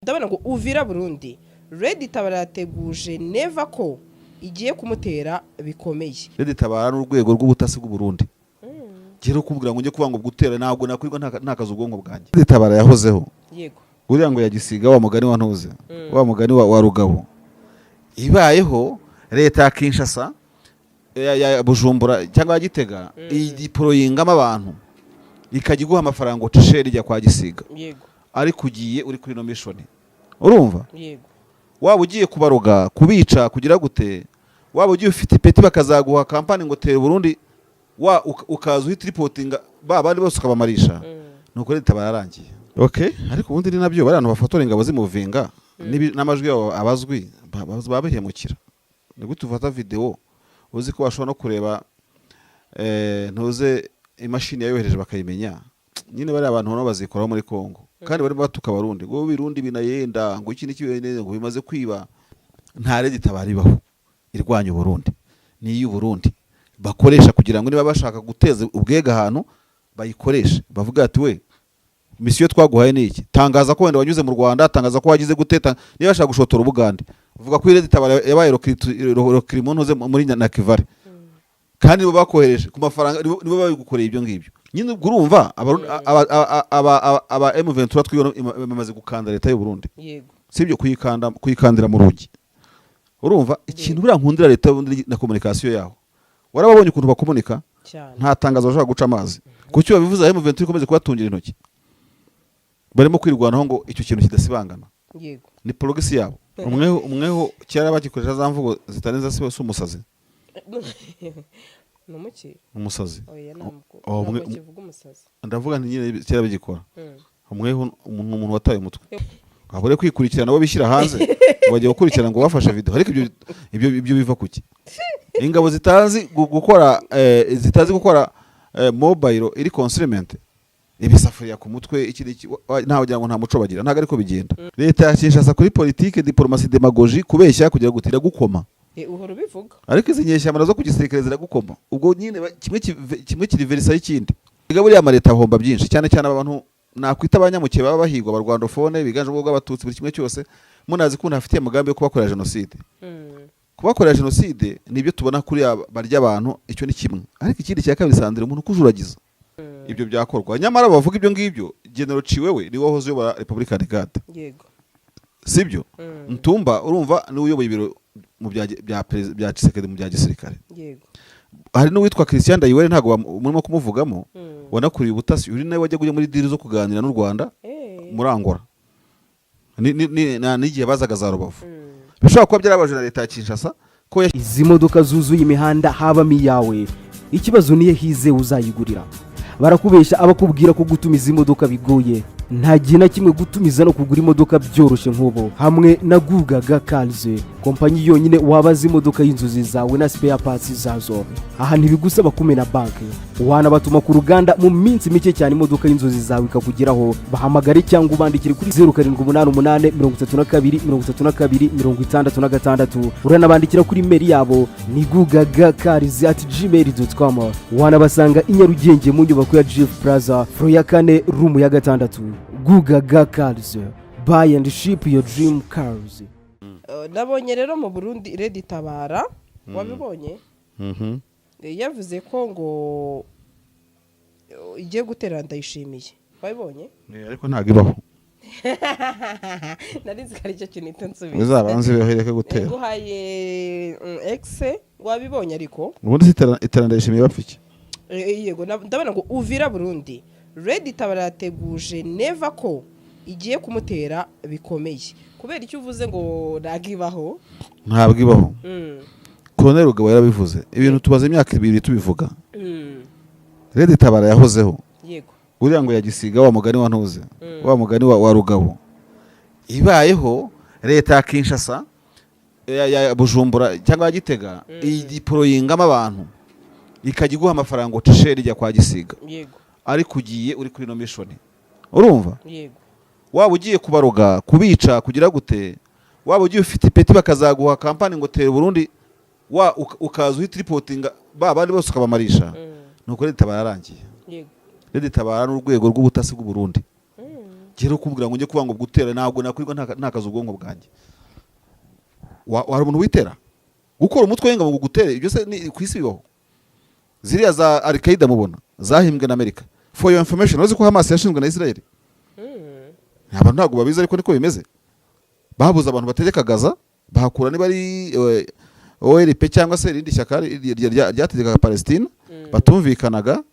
ndabona ngo Uvira Burundi Red Tabara yateguje neva ko igiye kumutera bikomeye. Red Tabara n'urwego rw'ubutasi bw'u Burundi gero kubwira ngo nje kubanga gutera ntabwo nakwirwa ntakaza ubwonko bwanjye. Red Tabara yahozeho yego uriya ngo yagisiga wa mugani wa ntuze wa mugani wa Rugabo ibayeho leta ya Kinshasa ya Bujumbura cyangwa Gitega idiporoyingama abantu ikajya guha amafaranga utisheri rya kwa Gisiga yego ariko ugiye uri kuri no mission urumva yego waba ugiye kubaroga kubica kugira gute waba ugiye ufite ipeti bakazaguha kampani ngo tere Burundi ukaza uhita reportinga bandi bose ukabamarisha nuko Red Tabara yarangiye. Okay, ariko ubundi ni nabyo bari abantu bafotora ingabo zimuvinga n'amajwi yabo abazwi babihemukira. Ni gute ufata video uzi ko washobora no kureba ntuze imashini yayohereje bakayimenya. Nyine bari abantu no bazikoraho muri Kongo kandi bari batuka Barundi ngo birundi binayenda ngo iki niki ngo bimaze kwiba. Nta Red Tabara ibaho irwanya Burundi ni y'u Burundi bakoresha kugira ngo niba bashaka guteza ubwega ahantu bayikoresha bavuga ati we misiyo twaguhaye niki tangaza ko wenda wanyuze mu Rwanda tangaza ko wagize guteta niba bashaka gushotora ubugande uvuga ko Red Tabara yabaye rokirimo ntuze muri Nakivale kandi bo bakohereje ku mafaranga nibo babigukoreye ibyo ngibyo. Nyine ubwo urumva aba M23 twiyo bamaze gukanda leta y'u Burundi yego sibyo kuyikandira mu rugi. Urumva ikintu bira nkundira leta y'ubundi na communication yaho warababonye ukuntu bakomunika nta tangazo bashaka guca amazi kucyo babivuza M23 ikomeze kubatungira intoki barimo kwirwanaho ngo icyo kintu kidasibangana yego ni progress yabo umweho cyara bagikoresha za mvugo zitaneza se umusazi numuki umusazi oya namko kivuga umusazi ndavuga nti nyine cyara bigikora umweho umuntu wataye umutwe abure kwikurikirana abo bishyira hanze bagiye gukurikirana ngo bafashe video ariko ibyo biva kuki ingabo zitazi gukora mobile iri consignment ibisafuriya ku mutwe iki ntaho kugira ngo nta muco bagira ntago ariko bigenda. Leta yashishasa kuri politique diplomatie demagogie kubeshya kugira gutira gukoma uhoro bivuga ariko izi nyeshyamara zo kugisirikare ziragukoma ubwo nyine kimwe kiri verisa y'ikindi igaburi ya leta homba byinshi cyane cyane abantu nakwita abanyamuke baba bahigwa abarwandofone biganje ubwo bw'abatutsi buri kimwe cyose munazi ko ntafitiye umugambi wo kubakorera genocide kubakorera genocide nibyo tubona kuri barya abantu icyo ni kimwe ariko ikindi cya kabiri sandire umuntu kujuragiza ibyo byakorwa nyamara bavuga ibyo ngibyo General Ciwewe ni wohoze yo Republican Guard yego sibyo Ntumba urumva ni uyoboye ibiro mu bya Tshisekedi mu bya gisirikare yego hari no witwa Christian Dayiwere ntago murimo kumuvugamo wanakuriye ubutasi uri nawe wajya kujya muri diri zo kuganira n'u Rwanda muri Angola n'igihe bazaga za Rubavu bishobora kuba byarabaje na leta ya Kinshasa ko izi modoka zuzuye imihanda habamo iyawe ikibazo niye hize uzayigurira barakubesha abakubwira ko gutumiza imodoka bigoye nta gihe na kimwe gutumiza no kugura imodoka byoroshye nk'ubo hamwe na Gugaga Cars kompanyi yonyine wabaza imodoka y'inzozi zawe na spare parts zazo aha ntibigusaba kumena banki wanabatuma ku ruganda mu minsi mike cyane imodoka y'inzozi zawe ikakugeraho bahamagare cyangwa ubandikire kuri 0788323266 uranabandikira kuri mail yabo ni gugagacars@gmail.com wanabasanga i Nyarugenge mu nyubako ya GF Plaza floor ya 4 room ya 6 Gugaga Cars buy and ship your dream cars. Nabonye rero mu Burundi Red Tabara wabibonye yavuze ko ngo igiye gutera Ndayishimiye wabibonye ariko ntago ibaho narizi kari cyo kintu nsubiza bizabanze bihereke gutera guhaye X wabibonye ariko ubundi itera Ndayishimiye bapfike yego ndabona ngo Uvira Burundi Red Tabara yateguje neva ko igiye kumutera bikomeye kubera icyo uvuze ngo nagibaho ntabwo ibaho Colonel Rugabo yarabivuze ibintu tubaze imyaka 2 tubivuga Red Tabara yahozeho yego uriya ngo yagisiga wa mugani wa ntuze wa mugani wa Rugabo ibayeho leta ya Kinshasa ya Bujumbura cyangwa Gitega idiporoyingama abantu ikajya guha amafaranga utisheri rya kwa Gisiga yego ariko ugiye uri kuri no mission urumva yego waba ugiye kubaroga kubica kugira gute waba ugiye ufite ipeti bakazaguha kampani ngo tere Burundi ukaza uhita reportinga bandi bose ukabamarisha nuko Red Tabara yarangiye yego Red Tabara n'urwego rw'ubutasi bw'u Burundi gero kubwira ngo njye kuba ngo gutera ntabwo nakwirwa ntakaza ubwonko bwanjye. Wari umuntu witera gukora umutwe wenga ngo gutere ibyo se ni kwisi bibaho. Ziriya za Al-Qaeda mubona zahimbwe na Amerika. For your information, uzi ko Hamas yashinzwe na Israel. Abantu ntabwo babizi ariko niko bimeze. Babuza abantu bategeka Gaza, bahakura niba ari OLP cyangwa se irindi shyaka ryategekaga Palestine, batumvikanaga,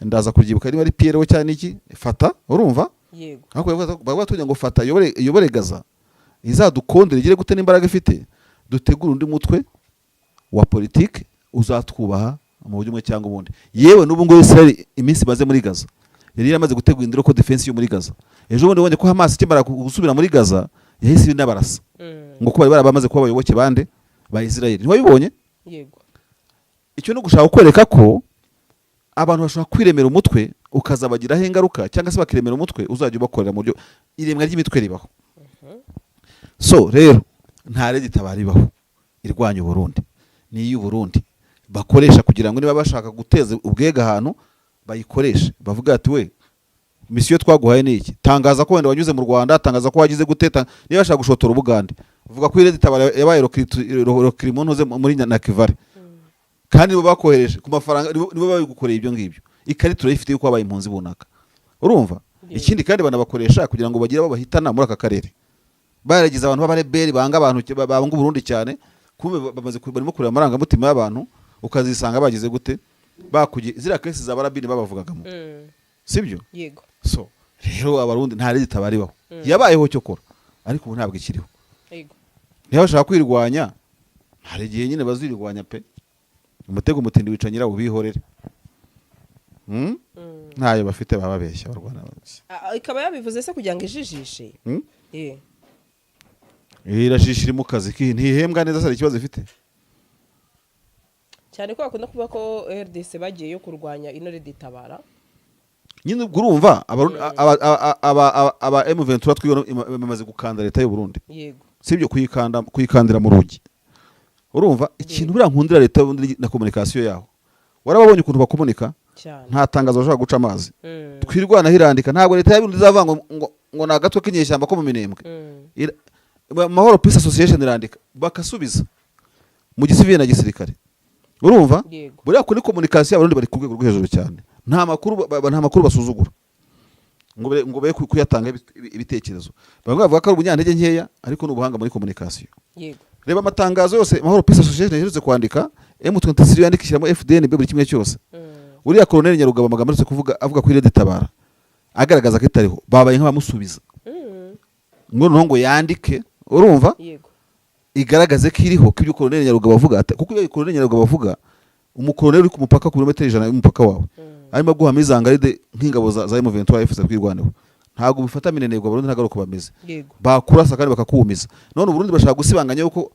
ndaza kuryibuka niba ari PLO cyane iki, Fata, urumva? Yego. Ahubwo bagwa tugira ngo Fata yobore Gaza. Izadukondera igire gute n'imbaraga ifite, dutegura undi mutwe wa politike uzatwubaha mu buryo umwe cyangwa ubundi. Yewe n'ubu ngo Israel iminsi baze muri Gaza yari yaramaze gutegura indiro ko defense yo muri Gaza. Ejo bundi wonye ko Hamas ikimara gusubira muri Gaza yahise inabarasa ngo ko bari barabamaze kuba abayoboke bande ba Israel. Ntiwabibonye? Yego. Icyo no gushaka kwereka ko abantu bashobora kwiremera umutwe ukazabagiraho ingaruka cyangwa se bakiremera umutwe uzajya ubakorera mu buryo iremwa ry'imitwe ribaho. So rero nta Red-Tabara ibaho irwanya Burundi ni Burundi bakoresha kugira ngo niba bashaka guteza ubwega ahantu bayikoreshe bavuga ati we misiyo twaguhaye ni iki, tangaza ko wenda wanyuze mu Rwanda, tangaza ko wagize guteta, niba bashaka gushotora Ubugande uvuga ko Red-Tabara yabaye rokirimontuze muri Nakivale kandi bo bakohereje ku mafaranga nibo babigukoreye ibyo ngibyo, ikarita urayifite yuko wabaye impunzi bunaka, urumva? Ikindi kandi banabakoresha kugira ngo bagire babahitana muri aka karere, baragize abantu b'abareberi banga abantu banga Burundi cyane, kumbe bamaze barimo kureba amarangamutima y'abantu ukazisanga bagize gute bakugiye zira kesi za barabini babavugagamo. Sibyo? Yego. So rero abarundi nta Red-Tabara ibaho, yabayeho cyo kora ariko ubu ntabwo ikiriho. Yego. Niba bashaka kwirwanya hari igihe nyine bazirwanya pe, umutego mutindi wica nyirawo bihorere. Ntayo bafite bababeshya barwana bose. Ikaba yabivuze se kugira ngo ijijishe. Irashishira mu kazi ntihembwa neza sari ikibazo ifite. Cyane ko bakunda kuvuga ko RDC bagiye yo kurwanya ino Red-Tabara. Nyine urumva aba M23 twibona bamaze gukanda leta y'u Burundi. Yego. Sibyo kuyikandira mu rugi. Urumva ikintu bira nkundira leta na communication yaho. Warababonye ukuntu bakomunika? Nta tangazo bashaka guca amazi. Twirwana hirandika ntabwo leta y'u Burundi izavanga ngo na gatwe k'inyeshyamba ko mu minembwe. Mahoro Peace Association irandika bakasubiza mu gisivile na gisirikare. Urumva? Buriya kuri communication y'abarundi bari ku rwego rwo hejuru cyane. Nta makuru basuzugura. Ngo be kuyatanga ibitekerezo. Bamwe bavuga ko ari ubunyantege nkeya ariko n'ubuhanga muri communication. Yego. Reba amatangazo yose Mahoro Peace Association yaherutse kwandika, M23 yandikishiramo FDNB buri kimwe cyose. Uriya Colonel Nyarugaba amagambo aretse kuvuga avuga ko Red-Tabara agaragaza ko itariho babaye nk'abamusubiza. Ngo yandike, urumva? Yego. Igaragaze ko iriho ko ibyo Colonel Nyarugaba avuga kuko iyo Colonel Nyarugaba avuga umukoloneli uri ku mupaka ku kilometero 100 y'umupaka wawe arimo guhama izangaride nk'ingabo za M23 FZ kwirwaneho ntago bifata minenegwa Burundi ntagaruko bameze bakurasa kandi bakakuumiza none Burundi bashaka gusibanganya yuko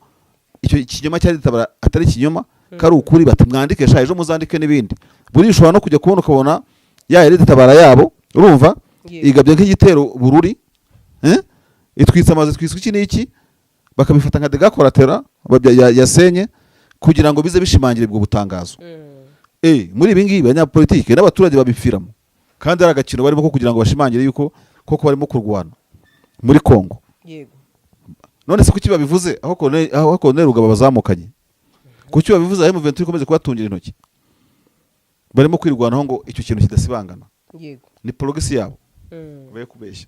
icyo kinyoma cya Red-Tabara atari kinyoma kari ukuri bati mwandike sha ejo muzandike n'ibindi buri ushobora no kujya kubona ukabona ya Red-Tabara yabo urumva igabye nk'igitero bururi itwitsa amazi twiswe iki n'iki bakabifata nka dega collateral yasenye kugira ngo bize bishimangire bwo butangazo. Muri ibi ngibi abanyapolitike n'abaturage babifiramo kandi ari agakino barimo ko kugira ngo bashimangire yuko koko barimo kurwana muri Kongo. Yego. None se kuki babivuze aho Colonel Rugaba bazamukanye? Kuki babivuze aho M23 ikomeze kubatungira intoki? Barimo kwirwanaho ngo icyo kintu kidasibangana. Yego. Ni progress yabo. Baye kubeshya.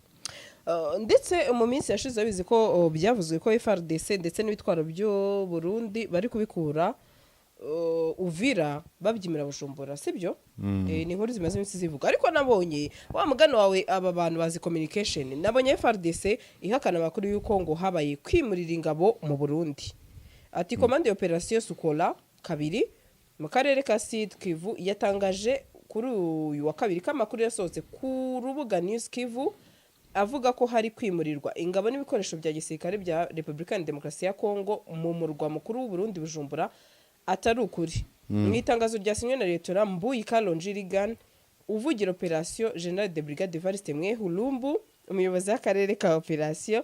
Ndetse mu minsi yashize bizi ko byavuzwe ko FARDC ndetse n'ibitwaro byo Burundi bari kubikura Uvira babyimira Bujumbura sibyo ni inkuru zimaze iminsi zivuga ariko nabonye wa mugano wawe aba bantu bazi communication nabonye FARDC ihakana makuru yuko ngo habaye kwimurira ingabo mu Burundi ati commande operation Sukola kabiri mu karere ka Sud Kivu yatangaje kuri uyu wa kabiri kamakuru yasohotse ku rubuga News Kivu avuga ko hari kwimurirwa ingabo n'ibikoresho bya gisirikare bya Republika ya Demokarasi ya Kongo mu murwa mukuru w'u Burundi Bujumbura atari ukuri mu itangazo ryasinywe na Leta Mbuyi Kalonji Rigan uvugira operation General de Brigade Evariste Mwehulumbu umuyobozi w'akarere ka operation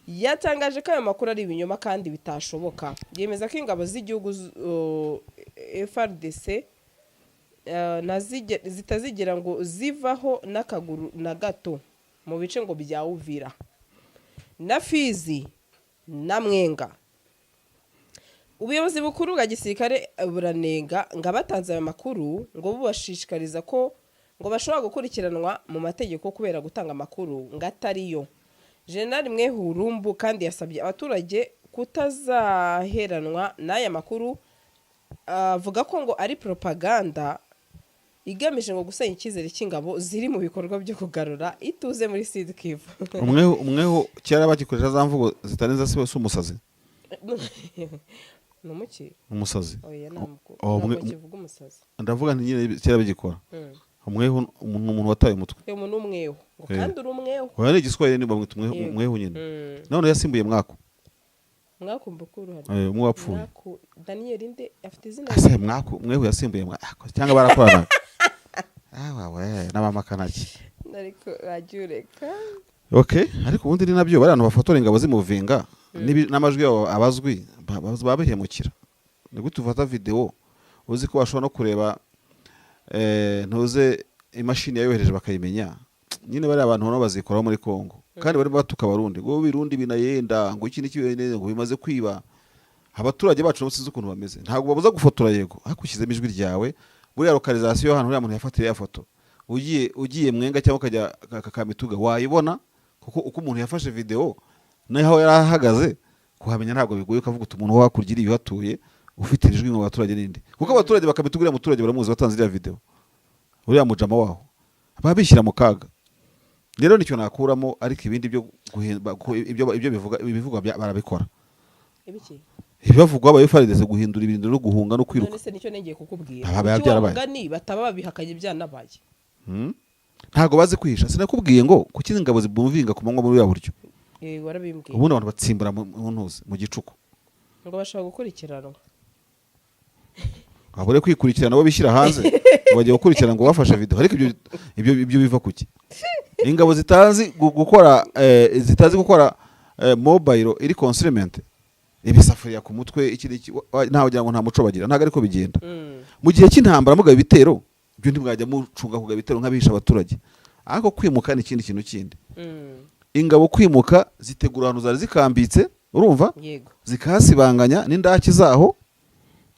yatangaje ko ayo makuru ari ibinyoma kandi bitashoboka yemeza ko ingabo z'igihugu FARDC zitazigera ngo zivaho n'akaguru na gato mu bice ngo bya Uvira na Fizi na Mwenga. Ubuyobozi bukuru bwa gisirikare buranenga ngo abatanze ayo makuru ngo bubashishikariza ko ngo bashobora gukurikiranwa mu mategeko kubera gutanga amakuru ngo atariyo. General Mwehurumbu kandi yasabye abaturage kutazaheranwa n'aya makuru, avuga ko ngo ari propaganda igamije ngo gusenya icyizere cy'ingabo ziri mu bikorwa byo kugarura ituze muri Sud Kivu. umweho cyara bagikoresha za mvugo zitaneza se umusazi. Numuki? Umusazi. Oya namko. Kivuga umusazi. Ndavuga nti nyine cyara bigikora. Umweho umuntu wataye umutwe. Umuntu umweho. Ngo kandi uri umweho. Oya ni igiswahili ni bamwita umweho nyine. None yasimbuye mwako. Mwako mbukuru hari. Umwe wapfuye. Mwako Daniel inde afite izina. Ase mwako umweho yasimbuye mwako cyangwa barakorana. Wawe n'amama kanaki. Ariko rajureka. Okay, ariko ubundi ni nabyo bari abantu bafotora ingabo zimuvinga n'amajwi yabo abazwi babihemukira. Ni gute ufata video uzi ko washobora no kureba ntuze imashini yayohereje bakayimenya. Nyine bari abantu bano bazikora muri Kongo kandi bari batuka Barundi ngo birundi binayenda ngo iki n'iki ngo bimaze kwiba. Abaturage bacu no size ukuntu bameze, ntabwo babuza gufotora yego hakushyizemo ijwi ryawe. Buriya localisation hano uriya muntu yafatiye ya foto ugiye Mwenga cyangwa kajya Kamituga wayibona kuko uko umuntu yafashe video naho yarahagaze kuhamenya ntabwo bigoye ukavuga umuntu wakurgira iyo hatuye ufite ijwi mu baturage ninde kuko abaturage bakamitugira muturage baramuzi batanze iriya video uriya mujama waho babishyira mu kaga. Rero nicyo nakuramo, ariko ibindi byo ibyo bivuga barabikora. Ibiki? Ibavugwa abayifarize guhindura ibintu no guhunga no kwiruka. None se nicyo nengeye kukubwira. Byarabaye. Bataba babihakanye byanabaye. Ntago bazi kwihisha. Sinakubwiye ngo kuki ingabo zibumvinga kumanywa muri ya buryo. Warabimbwiye. Ubundi abantu batsimbura mu ntuze mu gicuku. Ngo bashaka gukurikiranwa. Abure kwikurikirana bo bishyira hanze bagiye gukurikirana ngo bafashe video, ariko ibyo biva kuki? Ingabo zitazi gukora mobile iri consignment ibisafuriya ku mutwe iki ntaho ugira ngo nta muco bagira, ntago ariko bigenda. Mu gihe cy'intambara mugabe bitero byo ndimwajya mucunga kugabe bitero nk'abihisha abaturage, ariko kwimuka ni ikindi kintu kindi. Ingabo kwimuka zitegura ahantu zari zikambitse, urumva? Zikahasibanganya n'indaki zaho,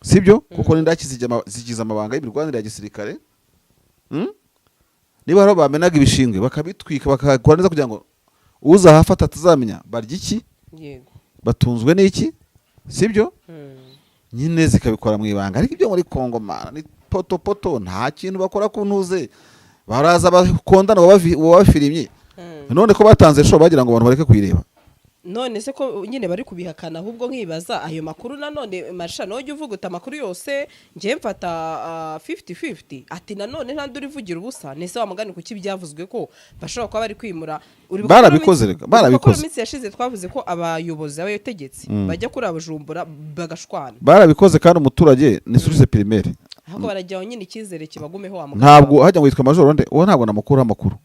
sibyo? Kuko n'indaki zigize amabanga y'ibirwanire ya gisirikare. Niba haro bamenaga ibishingwe bakabitwika bakakora neza kugira ngo uzahafata atazamenya barya iki, batunzwe n'iki, sibyo? Nyine zikabikora mu ibanga. Ariko ibyo muri Kongo mana ni poto nta kintu bakora ku ntuze, baraza bakondana wabafirimye. None ko batanze show bagira ngo abantu bareke kuyireba. None se ko nyine bari kubihakana, ahubwo nkibaza ayo makuru nanone Marsha noje uvuga uta makuru yose ngiye mfata 50-50 ati nanone nta nduri vugira ubusa. Nese wa mugani kuki byavuzwe ko bashobora kuba bari kwimura barabikoze. Iminsi yashize twavuze ko abayobozi abayotegetse bajya kuri abujumbura bagashwana. Barabikoze kandi umuturage ni source primaire. Ahubwo barajyaho nyine icyizere kibagumeho wa mugani. Ntabwo hajya ngo yitwa majoro nde uwo ntabwo namukuru amakuru.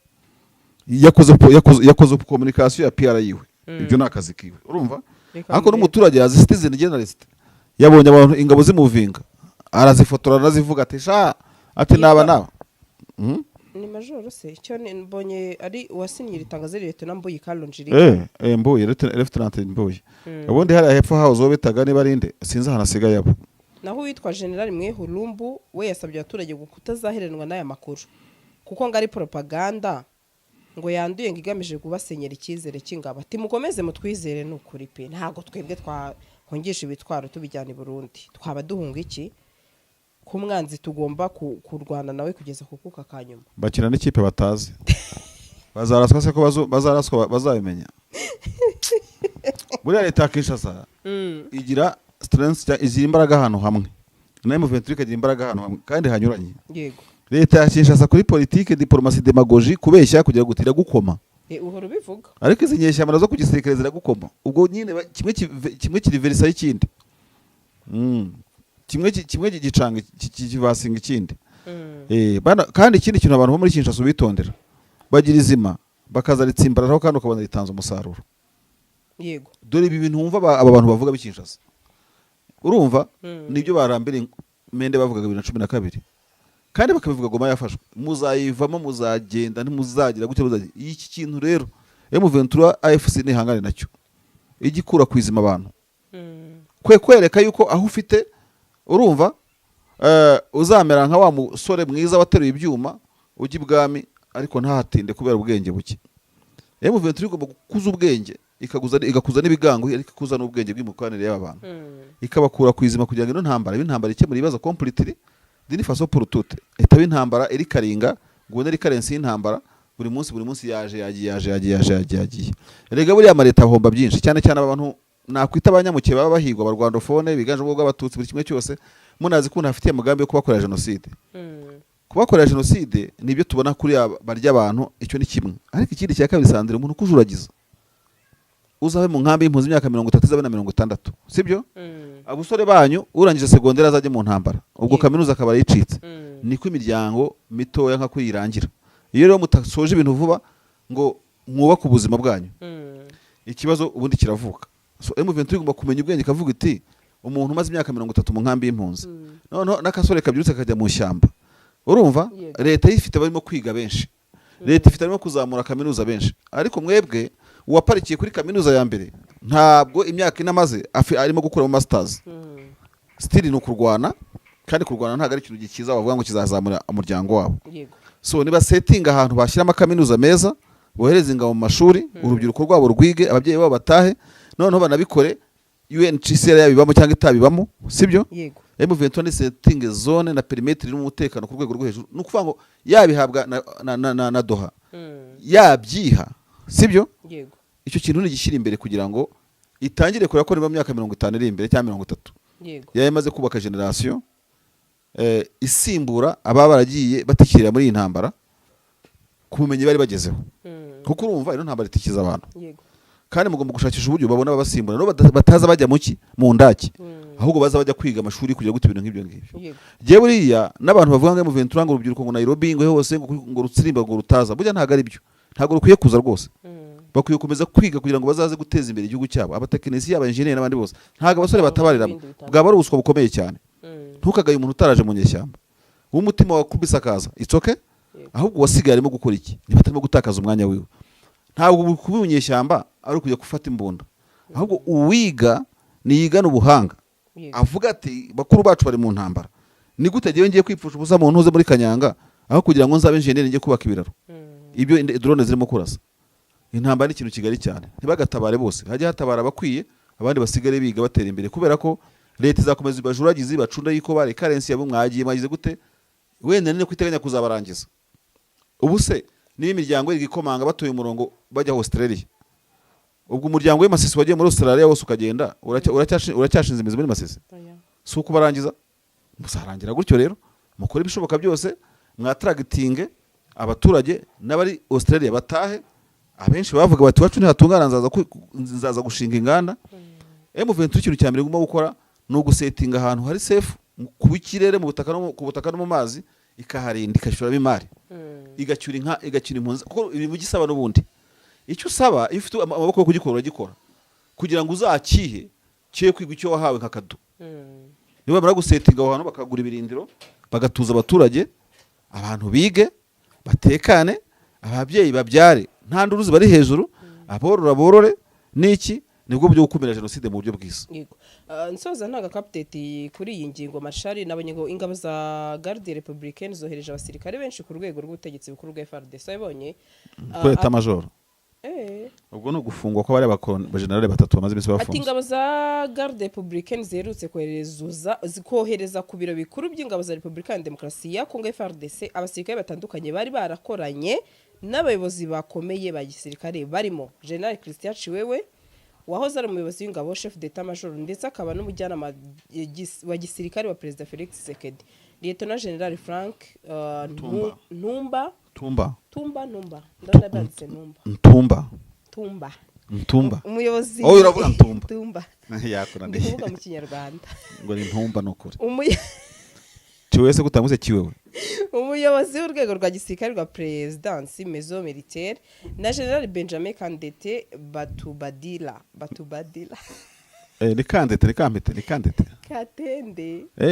Yakoze communication ya PR yiwe. Ibyo nakazi kiwe, urumva? Ariko n'umuturage yazi citizen journalist yabonye abantu ingabo zimuvinga arazifotora arazivuga ati sha ati naba ni majoro se cyo mbonye ari uwasinyira itangazo leta nambuye Kalonjiri. Mbuye lieutenant Mbuye. Ubundi hari hepfo house wo bitaga ni barinde sinzi hanasiga yabo. Naho witwa General Mwehurumbu we yasabye abaturage kutazaherenwa n'aya makuru kuko ngo ari propaganda ngo yanduye ngo igamije kubasenyera icyizere cy'ingabo. Ati mukomeze mutwizere n'ukuri pe, ntago twebwe twahongesha ibitwaro tubijyana i Burundi. Twaba duhunga iki ku mwanzi tugomba kurwana nawe kugeza kukuka kanyuma. Bakina n'ikipe batazi. Bazaraswa se ko bazaraswa bazabimenya. Buriya leta Kinshasa igira strength izi imbaraga hano hamwe. Na M23 igira imbaraga hano hamwe kandi hanyuranye. Yego. Leta yashishasa kuri politique diplomatie demagogie kubeshya kugira gutira gukoma. Uhoro bivuga. Ariko izi nyeshyamara zo kugisirikare ziragukoma. Ubwo nyine kimwe kiri verisa y'ikindi. Kimwe gicanga kivasinga ikindi. Kandi ikindi kintu abantu bo muri Kinshasa bitondera. Bagira izima bakazaritsimbararaho kandi ukabona ritanze umusaruro. Yego. Dore ibi bintu umva aba bantu bavuga bikinshasa. Urumva? Nibyo barambere Mende bavugaga 2012. kandi bakabivuga Goma yafashwe, muzayivamo, muzagenda, ntimuzagira gutya muzagira iki kintu. Rero M23 AFC nihangane nacyo igikura kwizima abantu, kwereka yuko aho ufite urumva uzamera nka wa musore mwiza wateruye ibyuma ujya ibwami ariko ntahatinde kubera ubwenge buke. M23 igomba gukuza ubwenge, igakuza n'ibigango, ariko ikuza n'ubwenge bw'imikoranire y'abantu, ikabakura kwizima kugira ngo ino ntambara ikemura ibibazo completely dini faso pour toute. Etaba intambara iri karinga ngo iri karensi y'intambara buri munsi yagiye. Erega buriya amaleta ahomba byinshi, cyane cyane abantu nakwita abanyamuke baba bahigwa abarwandofone biganje ubwo bw'abatutsi buri kimwe cyose, munazi ko ntafitiye umugambi wo kubakorera genocide. Kubakorera genocide nibyo tubona kuri barya abantu, icyo ni kimwe. Ariko ikindi cya kabiri Sandrine, umuntu kujuragiza uzabe mu nkambi y'impunzi imyaka 30 zabe na 60, sibyo? Abusore banyu urangije segondera azajye mu ntambara, ubwo kaminuza akaba yicitse. Niko imiryango mitoya nka kuyirangira. Iyo rero mutasoje ibintu vuba ngo mwubaka ubuzima bwanyu, ikibazo ubundi kiravuka. So M23 igomba kumenya ubwenge, kavuga iti umuntu umaze imyaka 30 mu nkambi y'impunzi, noneho n'akasore kabyirutse kajya mu shyamba, urumva leta yifite barimo kwiga benshi, leta ifite barimo kuzamura kaminuza benshi, ariko mwebwe uwaparikiye kuri kaminuza ya mbere ntabwo imyaka inamaze arimo gukura mu masters. Still no kurwana, kandi kurwana ntabwo ari ikintu gikiza bavuga ngo kizazamura umuryango wabo. So niba setting ahantu bashyira amakaminuza meza, bohereza ingabo mu mashuri, urubyiruko rwabo rwige, ababyeyi babo batahe, noneho banabikore UNHCR yabibamo cyangwa itabibamo, sibyo? M23 ni setting zone na perimeter iri mu mutekano ku rwego rwo hejuru, nukuvuga ngo yabihabwa na Doha, yabyiha, sibyo? Icyo kintu ni gishyira imbere kugira ngo itangire kureba ko niba myaka 50 iri imbere cyangwa 30 yamaze kubaka generation isimbura ababa baragiye batikirira muri iyi ntambara ku bumenyi bari bagezeho. Kuko urumva ino ntambara itikiza abantu, kandi mugomba gushakisha uburyo babona babasimbura, no bataza bajya mu ndaki, ahubwo baza bajya kwiga amashuri kugira guta ibintu nk'ibyo ngibyo. Je buriya n'abantu bavuga ngo M23 ngo urubyiruko ngo Nairobi ngo hose ngo rutsirimba ngo rutaza, burya ntago ari byo, ntago rukwiye kuza rwose. Bakwiye komeza kwiga kugira ngo bazaze guteza imbere igihugu cyabo, abatekinisiye, abaengineer n'abandi bose. Ntago abasore batabariramo, bwaba ari ubuswa bukomeye cyane. Ntukagaye umuntu utaraje mu nyeshyamba, umutima wakubisa akaza, it's okay, ahubwo wasigaye arimo gukora iki, niba atarimo gutakaza umwanya wiwe. Ntabwo kubinyeshyamba ari kujya gufata imbunda, ahubwo uwiga niyigana ubuhanga, avuga ati bakuru bacu bari mu ntambara, ni gute ngiye kwipfusha ubusa mu ntuze muri Kanyanga aho kugira ngo nzabe engineer ngiye kubaka ibiraro ibyo drone zirimo kurasa. Intambara ni ikintu kigali cyane, ntibagatabare bose, hajya hatabara abakwiye, abandi basigare biga batera imbere, kubera ko leta izakomeza ibajuragize bacunda yiko bare currency yabo mwagize gute, wenda nene kwiteganya kuzabarangiza. Ubu se niba imiryango igikomanga batoye umurongo bajya Australia, ubwo umuryango w'Imasisi wagiye muri Australia wose ukagenda uracyashinze imizi muri Masisi, si uko barangiza muzarangira gutyo. Rero mukora ibishoboka byose, mwatractinge abaturage n'abari Australia batahe. Abenshi bavuga bati wacu ntihatungana nzaza gushinga inganda. M23 ikintu cya mbere igomba gukora no gusetinga ahantu hari safe ku bikirere, mu butaka no ku butaka no mu mazi, ikaharinda, ikashyura bimari, igacyura inka, igacyura impunzi, kuko ibi mugisaba n'ubundi icyo usaba iyo ufite amaboko yo kugikora gikora, kugira ngo uzakihe cye kwigwa icyo wahawe nka kado. Niba bamara gusetinga aho hantu bakagura ibirindiro, bagatuza abaturage, abantu bige batekane, ababyeyi babyare, nta nduruzi bari hejuru, borore niki, nibwo byo gukumira genocide mu buryo bwiza. Nsoza ntaga update kuri iyi ngingo Marshal, nabonye ngo ingabo za Garde Républicaine zohereje abasirikare benshi ku rwego rw'ubutegetsi bukuru bwa FARDC. Abonye ko eta major ubwo no gufungwa ko bari abagenerale batatu bamaze iminsi bafunze. Ati ingabo za Garde Républicaine zerutse kohereza ku biro bikuru by'ingabo za Repubulika ya Demokarasi ya Kongo FARDC abasirikare batandukanye bari barakoranye n'abayobozi bakomeye ba gisirikare, barimo General Christian Chiwewe wahoze ari umuyobozi w'ingabo, chef d'état major, ndetse akaba n'umujyanama wa gisirikare wa Perezida Felix Tshisekedi, Lieutenant General Frank Ntumba umuyobozi uravuga Ntumba yakora ndi kuvuga mu Kinyarwanda ngo ni Ntumba nokuri wese gutanguse Kiwewe, umuyobozi w'urwego rwa gisirikare rwa Presidence Maison Militaire, na General Benjamin Kandete Batubadila ni Kandete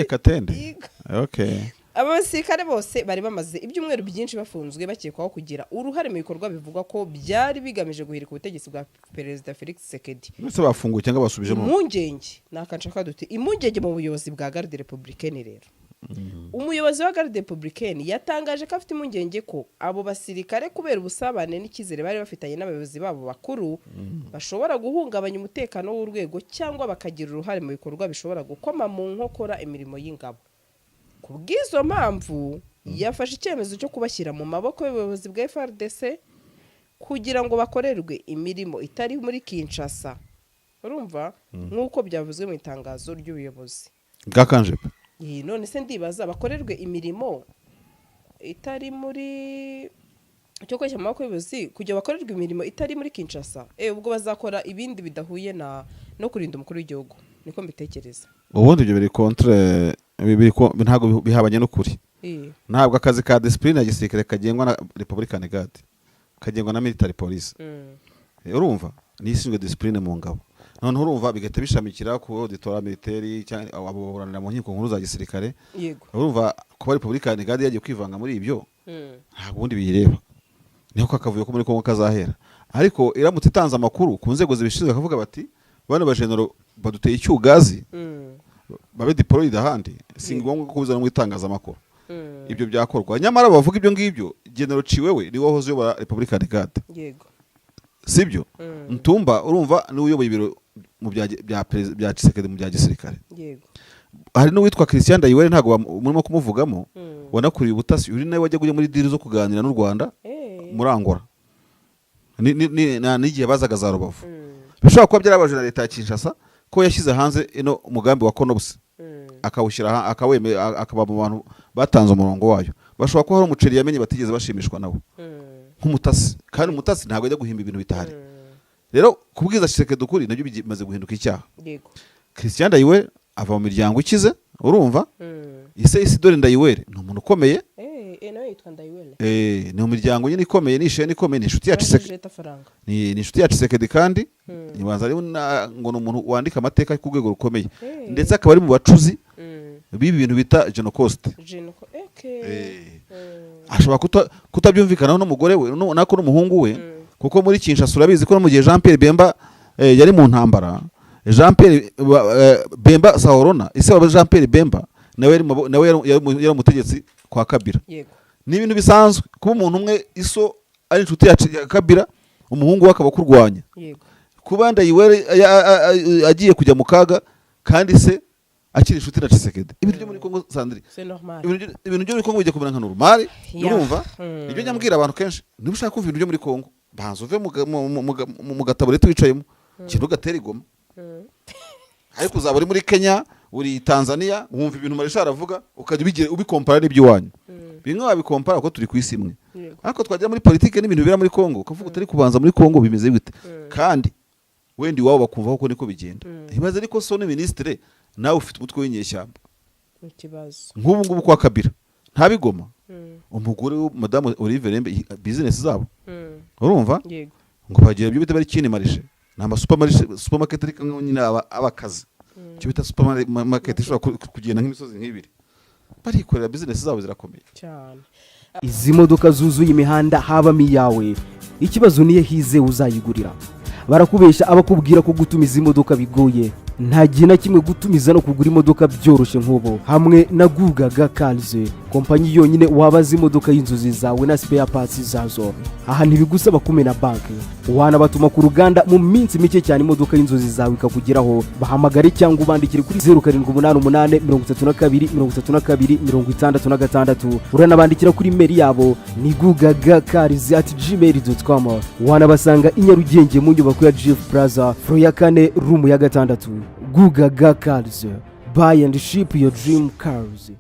Katende, okay, aba basirikare bose bari bamaze ibyumweru byinshi bafunzwe bakekwaho kugira uruhare mu bikorwa bivugwa ko byari bigamije guhirika ubutegetsi bwa perezida Felix Tshisekedi. ndetse bafunguye cyangwa basubijemo impungenge nakanshaka duti impungenge mu buyobozi bwa Garde Républicaine rero. Umuyobozi wa Garde Républicaine yatangaje ko afite impungenge ko abo basirikare kubera ubusabane n'ikizere bari bafitanye n'abayobozi babo bakuru bashobora guhungabanya umutekano w'urwego cyangwa bakagira uruhare mu bikorwa bishobora gukoma mu nkokora imirimo y'ingabo. Ku bw'izo mpamvu yafashe icyemezo cyo kubashyira mu maboko y'ubuyobozi bwa FARDC kugira ngo bakorerwe imirimo itari muri Kinshasa. Urumva nk'uko byavuzwe mu itangazo ry'ubuyobozi bwakanje. none se ndibaza bakorerwe imirimo itari muri cyo kweshya mu maboko y'ubuyobozi kugira bakorerwe imirimo itari muri Kinshasa. Ubwo bazakora ibindi bidahuye no kurinda umukuru w'igihugu, niko mbitekereza. Ubundi ibyo biri contre ntabwo bihabanye n'ukuri. Ntabwo akazi ka discipline ya gisirikare kagengwa na Republican Guard, kagengwa na military police. Urumva ni ishinzwe discipline mu ngabo. None urumva bigahita bishamikira ku auditora militaire cyangwa abo buranira mu nkiko nkuru za gisirikare. Yego. Urumva kuba Republican Guard yagiye kwivanga muri ibyo ntabwo ubundi biyireba. Niho kakavuye ko muri Kongo kazahera. Ariko iramutse itanze amakuru ku nzego zibishinzwe akavuga bati bane ba general baduteye icyugazi babe deployed ahandi singombwa kubizana mu itangazamakuru. Ibyo byakorwa nyamara bavuga ibyo ngibyo General Chiwewe ni wahoze yo ba Republican Guard. Yego. Sibyo Ntumba urumva ni uyoboye ibiro mu bya Tshisekedi mu bya gisirikare. Yego. Hari no witwa Christian Dayiwere ntago murimo kumuvugamo wanakuriye ubutasi uri nawe wajya kujya muri diri zo kuganira n'u Rwanda muri Angola n'igihe bazaga za Rubavu. Bishobora kuba byarabaje na leta ya Kinshasa ko yashyize hanze ino umugambi wa Konobus akawushyira akaba mu bantu batanze umurongo wayo. Bashobora kuba hari umuceri yamenye batigeze bashimishwa nawo nk'umutasi, kandi umutasi ntabwo ajya guhimba ibintu bitahari. Rero kubwiza Tshisekedi ukuri nabyo bimaze guhinduka icyaha. Yego. Christian Dayiwere ava mu miryango ikize urumva ise Isidore Ndayiwere ni umuntu ukomeye nawe yitwa Ndayiwere ni umuryango nyine ikomeye n'isheni ikomeye ni inshuti ya Tshisekedi ni inshuti ya Tshisekedi kandi nibanza ari ngo ni umuntu wandika amateka ku rwego rukomeye ndetse akaba ari mu bacuzi bibi bintu bita Genocost. Ashobora kutabyumvikanaho n'umugore we nako n'umuhungu we kuko muri Kinshasa urabizi ko no mu gihe Jean Pierre Bemba yari mu ntambara Jean Pierre Bemba Sahorona ise wa Jean Pierre Bemba nawe yari umutegetsi kwa Kabila. Yego. Ni ibintu bisanzwe kuba umuntu umwe iso ari inshuti ya Kabila umuhungu we akaba kurwanya. Yego. Kuba Ndayiwere agiye kujya mu kaga kandi se akiri inshuti na Tshisekedi. Ibintu byo muri Kongo Sandri. C'est normal. Ibintu byo muri Kongo bijya kubera nka normal. Urumva? Ibyo nyambwira abantu kenshi niba ushaka kumva ibintu byo muri Kongo banza uve mu gataburete wicayemo kintu gatera igoma. Ariko uzaba uri muri Kenya uri Tanzania wumva ibintu Marisha aravuga ukajya ubikompara n'ibyo wanyu. Bimwe babikompara ko turi ku isi imwe. Ariko twajya muri politike n'ibintu bibera muri Kongo ukavuga utari kubanza muri Kongo bimeze bite. Kandi wendi wabo bakumva ko niko bigenda. Ibaze ariko so ni ministre nawe ufite umutwe w'inyeshyamba. Ikibazo. Nk'ubu ngubu kwa Kabila ntabigoma. Umugore wa Madame Olive Lembe business zabo. Urumva? Yego. Ngo bagiye byo bita bari kine Marisha. Namba supermarket ariko nyine abakazi. Cyo bita supermarket ishobora kugenda nk'imisozi nk'ibiri. Barikorera business zabo zirakomeye cyane. Izi modoka zuzuye imihanda habamo iyawe, ikibazo niye hize uzayigurira. Barakubesha abakubwira ko gutumiza imodoka bigoye. Nta gihe na kimwe gutumiza no kugura imodoka byoroshye nk'ubu. Hamwe na Gugaga Cars, kompanyi yonyine wabaza imodoka y'inzozi zawe na spare parts zazo. Aha ntibigusaba kumena banki. Wanabatuma ku ruganda mu minsi mike cyane imodoka y'inzozi zawe ikakugeraho. Bahamagare cyangwa ubandikire kuri 0788 32 32 66. Uranabandikira kuri mail yabo ni gugagacars@gmail.com. Wanabasanga i Nyarugenge mu nyubako ya Jeff Plaza, floor ya 4 room ya 6. Gugaga Cars, buy and ship your dream cars.